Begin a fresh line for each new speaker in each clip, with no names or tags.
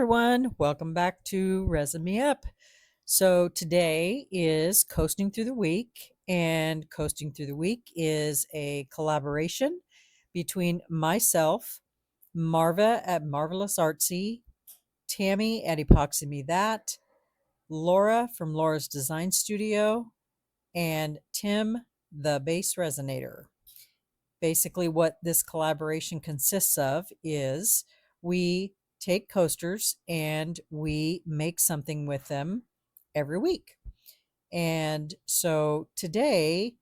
everyone, welcome back to Resin Me Up. So today is Coasting Through the Week, and Coasting Through the Week is a collaboration between myself, Marva at Marvelous Artsy, Tammy at Epoxy Me That, Laura from Laura's Design Studio, and Tim the Base Resonator. Basically, what this collaboration consists of is we take coasters and we make something with them every week. And so today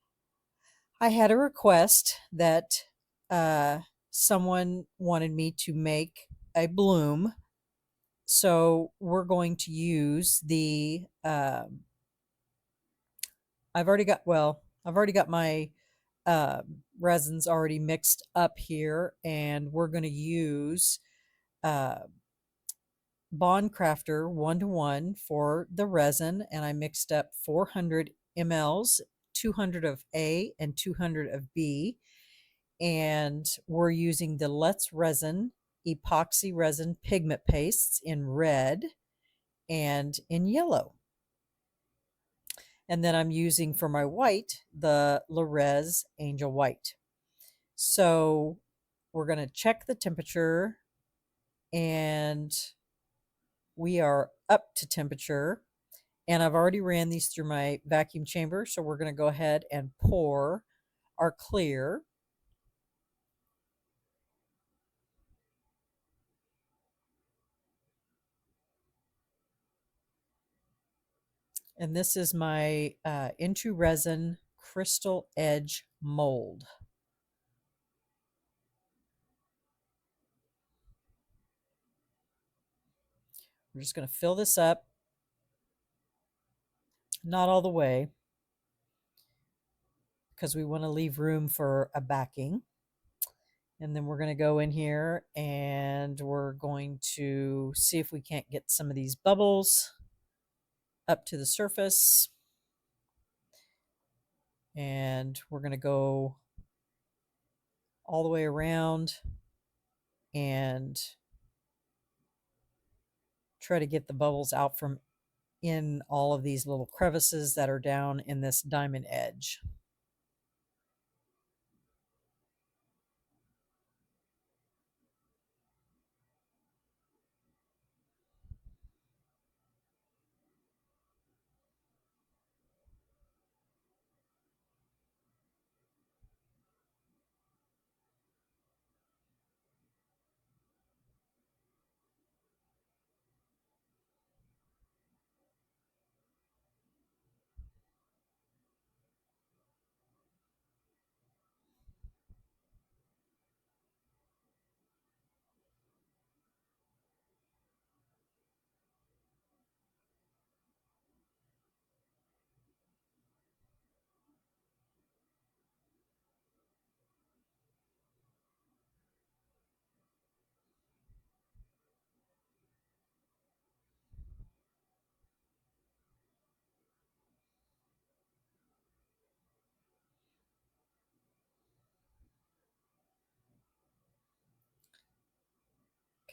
I had a request that someone wanted me to make a bloom. So we're going to use the I've already got my resins already mixed up here, and we're going to use uh, Bond Crafter 1:1 for the resin, and I mixed up 400 mLs, 200 of A and 200 of B, and we're using the Let's Resin epoxy resin pigment pastes in red and in yellow. And then I'm using for my white the Res Angel White. So we're going to check the temperature, and we are up to temperature. And I've already ran these through my vacuum chamber, so we're going to go ahead and pour our clear. And this is my Into Resin Crystal Edge mold. We're just going to fill this up, not all the way, because we want to leave room for a backing. And then we're going to go in here and we're going to see if we can't get some of these bubbles up to the surface. And we're going to go all the way around and try to get the bubbles out from in all of these little crevices that are down in this diamond edge.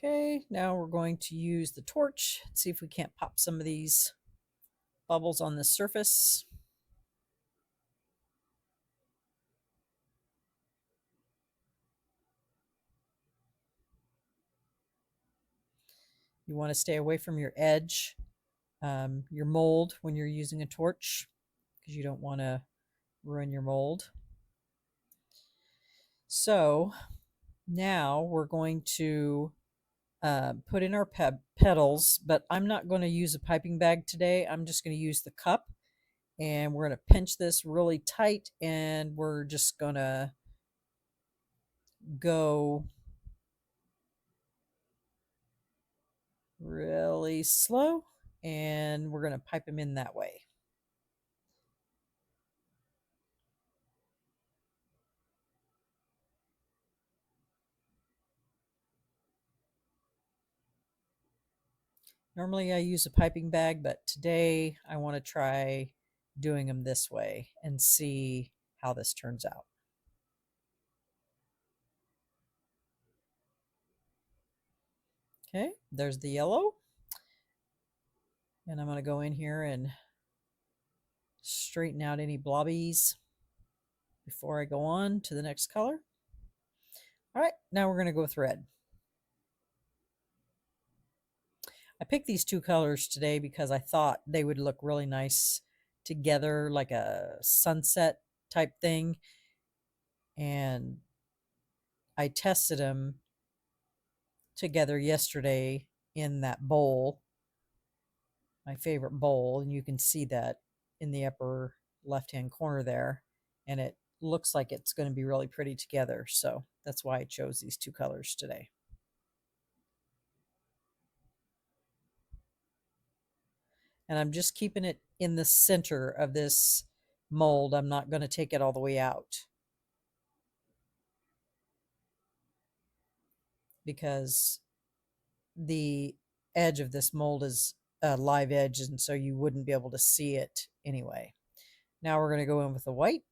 Okay, now we're going to use the torch, see if we can't pop some of these bubbles on the surface. You want to stay away from your edge, your mold, when you're using a torch, because you don't want to ruin your mold. So now we're going to put in our petals, but I'm not going to use a piping bag today. I'm just going to use the cup, and we're going to pinch this really tight, and we're just going to go really slow, and we're going to pipe them in that way. Normally I use a piping bag, but today I want to try doing them this way and see how this turns out. Okay, there's the yellow. And I'm going to go in here and straighten out any blobbies before I go on to the next color. All right, now we're going to go with red. I picked these two colors today because I thought they would look really nice together, like a sunset type thing. And I tested them together yesterday in that bowl, my favorite bowl, and you can see that in the upper left hand corner there, and it looks like it's going to be really pretty together, so that's why I chose these two colors today. And I'm just keeping it in the center of this mold. I'm not going to take it all the way out because the edge of this mold is a live edge, and so you wouldn't be able to see it anyway. Now we're going to go in with the white.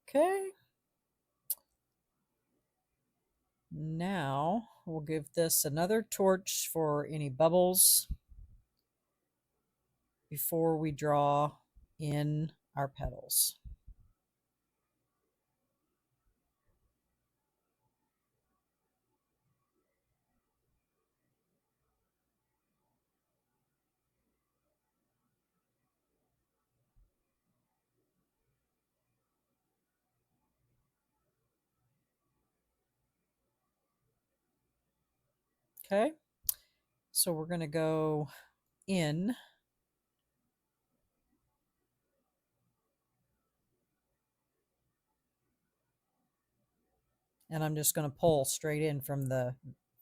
Okay. Now we'll give this another torch for any bubbles before we draw in our petals. Okay, so we're going to go in and I'm just going to pull straight in from the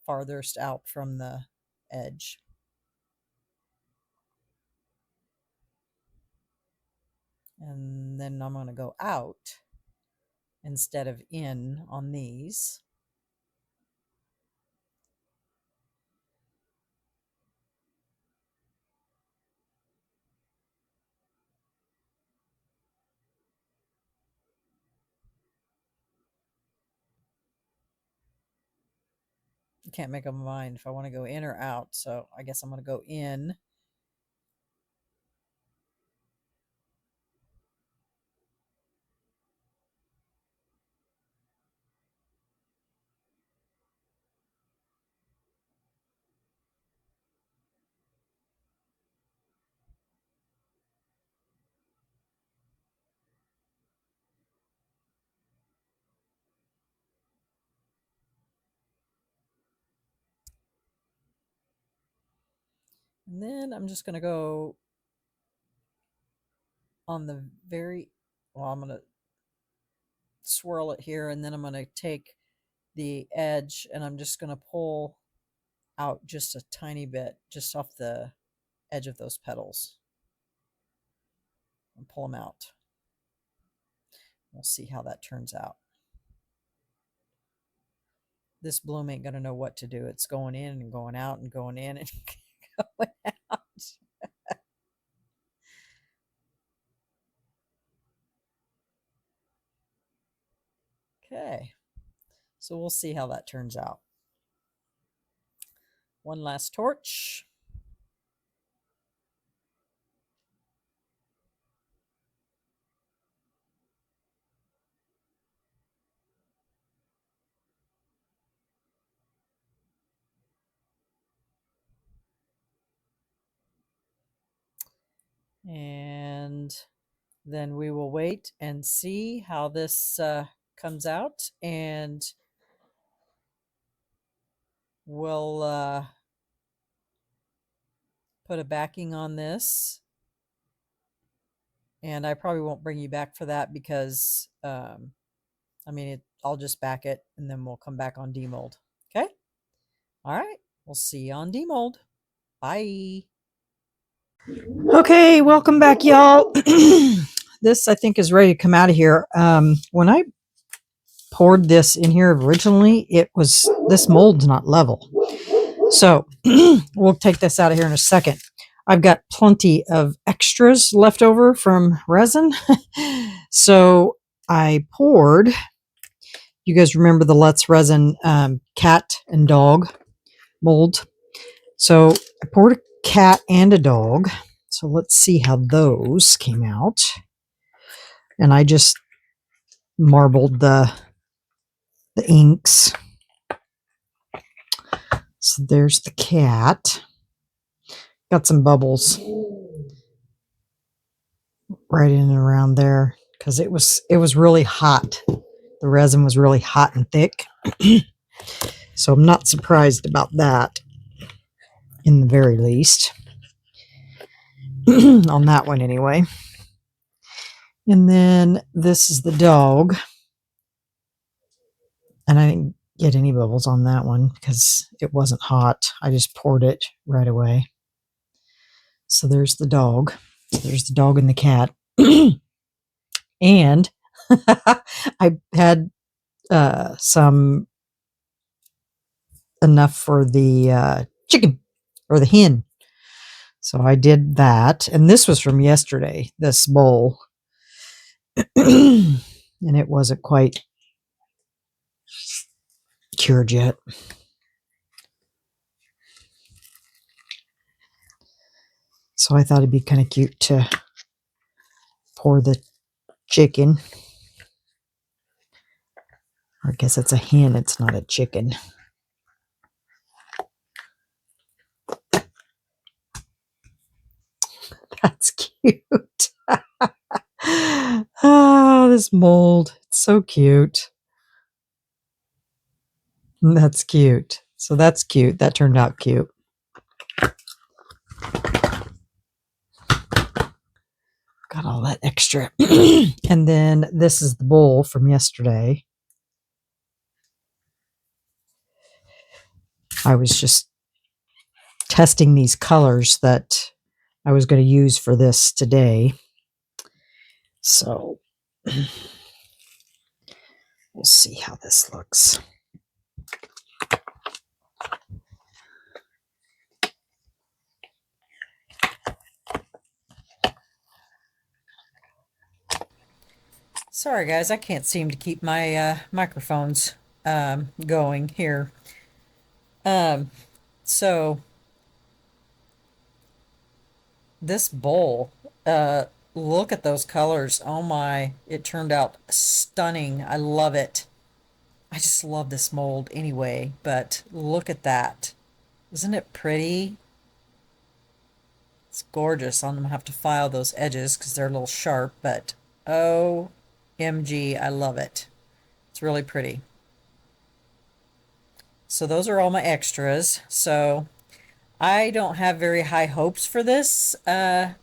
farthest out from the edge. And then I'm going to go out instead of in on these. I can't make up my mind if I want to go in or out, so I guess I'm going to go in. And then I'm just going to go on the very, well, I'm going to swirl it here, and then I'm going to take the edge and I'm just going to pull out just a tiny bit, just off the edge of those petals, and pull them out. We'll see how that turns out. This bloom ain't going to know what to do. It's going in and going out and going in and going out. Okay, so we'll see how that turns out. One last torch. And then we will wait and see how this comes out, and we'll put a backing on this. And I probably won't bring you back for that because, I mean, I'll just back it and then we'll come back on demold. Okay. All right. We'll see you on demold. Bye. Okay. Welcome back, y'all. This, I think, is ready to come out of here. When I poured this in here originally, this mold's not level. So we'll take this out of here in a second. I've got plenty of extras left over from resin. So I poured, you guys remember the Let's Resin cat and dog mold. So I poured a cat and a dog. So let's see how those came out. And I just marbled the inks. So there's the cat. Got some bubbles right in and around there because it was really hot. The resin was really hot and thick. So I'm not surprised about that in the very least. On that one anyway. And then this is the dog. And I didn't get any bubbles on that one because it wasn't hot. I just poured it right away. So there's the dog. There's the dog and the cat. And I had some enough for the chicken or the hen. So I did that. And this was from yesterday, this bowl. And it wasn't quite cured yet. So I thought it'd be kind of cute to pour the chicken. Or I guess it's a hen, it's not a chicken. That's cute. Oh, this mold. It's so cute. That's cute. So that's cute. That turned out cute. Got all that extra. And then this is the bowl from yesterday. I was just testing these colors that I was going to use for this today. So we'll see how this looks. Sorry, guys, I can't seem to keep my microphones going here. So this bowl, look at those colors. Oh my, it turned out stunning. I love it. I just love this mold anyway, but look at that. Isn't it pretty? It's gorgeous. I'm gonna have to file those edges because they're a little sharp, but OMG, I love it. It's really pretty. So those are all my extras. So I don't have very high hopes for this. I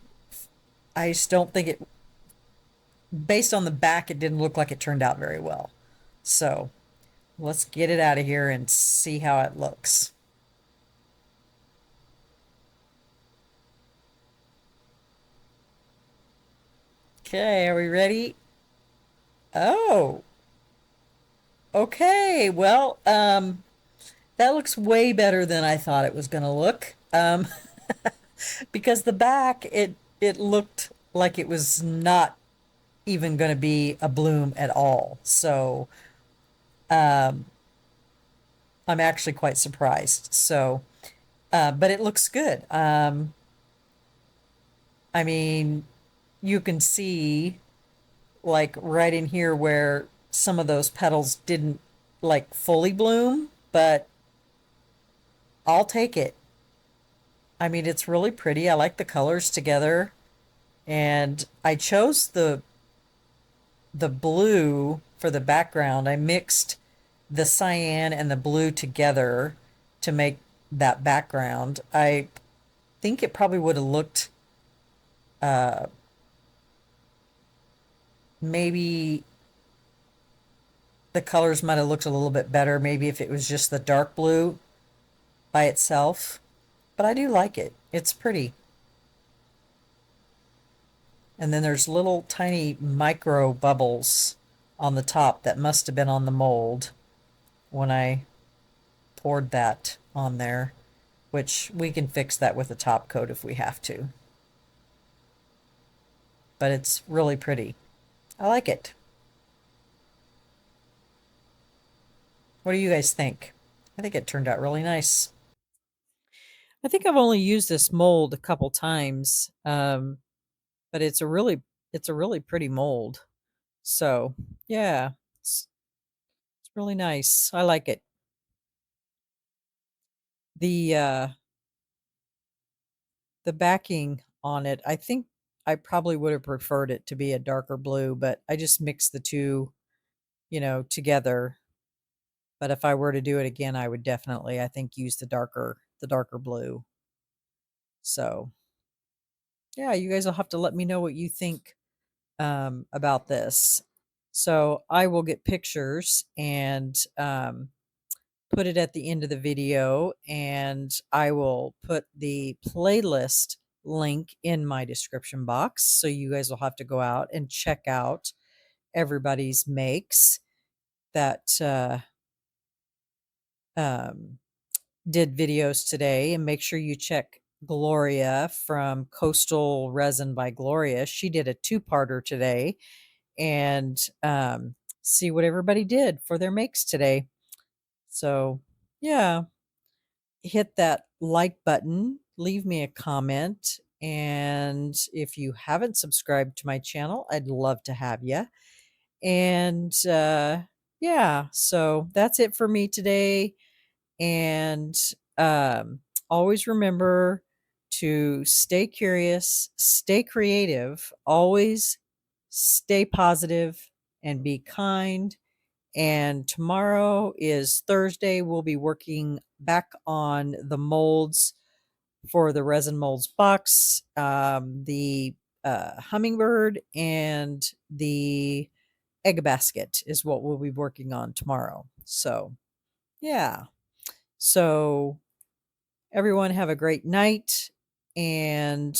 just don't think it, based on the back, it didn't look like it turned out very well. So let's get it out of here and see how it looks. Okay, are we ready? Oh, okay. Well, that looks way better than I thought it was going to look. Because the back, it looked like it was not even going to be a bloom at all. So, I'm actually quite surprised. So, but it looks good. I mean, you can see like right in here where some of those petals didn't like fully bloom, but I'll take it. I mean, it's really pretty. I like the colors together. And I chose the blue for the background. I mixed the cyan and the blue together to make that background. I think it probably would have looked uh, maybe the colors might have looked a little bit better, maybe if it was just the dark blue by itself. But I do like it. It's pretty. And then there's little tiny micro bubbles on the top that must have been on the mold when I poured that on there, which we can fix that with a top coat if we have to. But it's really pretty. I like it. What do you guys think? I think it turned out really nice. I think I've only used this mold a couple times, but it's a really pretty mold. So yeah, it's really nice. I like it. The uh, the backing on it, I think I probably would have preferred it to be a darker blue, but I just mixed the two, together. But if I were to do it again, I would definitely, I think, use the darker blue. So yeah, you guys will have to let me know what you think about this. So I will get pictures and put it at the end of the video, and I will put the playlist link in my description box. So you guys will have to go out and check out everybody's makes that um, did videos today, and make sure you check Gloria from Coastal Resin by Gloria. She did a two-parter today, and see what everybody did for their makes today. So, yeah, hit that like button, leave me a comment, and if you haven't subscribed to my channel, I'd love to have you. And yeah, so that's it for me today. And always remember to stay curious, stay creative, always stay positive, and be kind. And tomorrow is Thursday. We'll be working back on the molds for the resin molds box, the hummingbird, and the egg basket is what we'll be working on tomorrow. So, yeah. So, everyone have a great night, and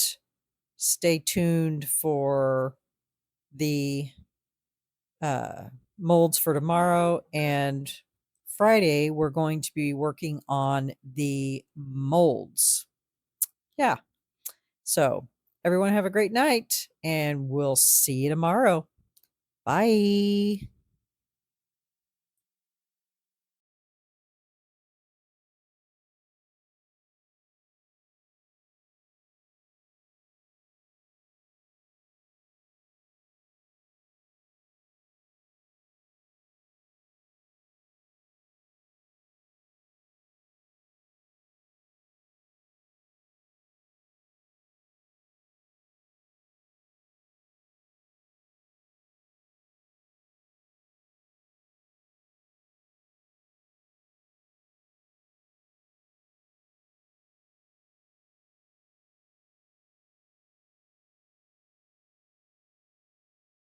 stay tuned for the uh, molds for tomorrow. And Friday, we're going to be working on the molds. Yeah. So, everyone have a great night, and we'll see you tomorrow. Bye.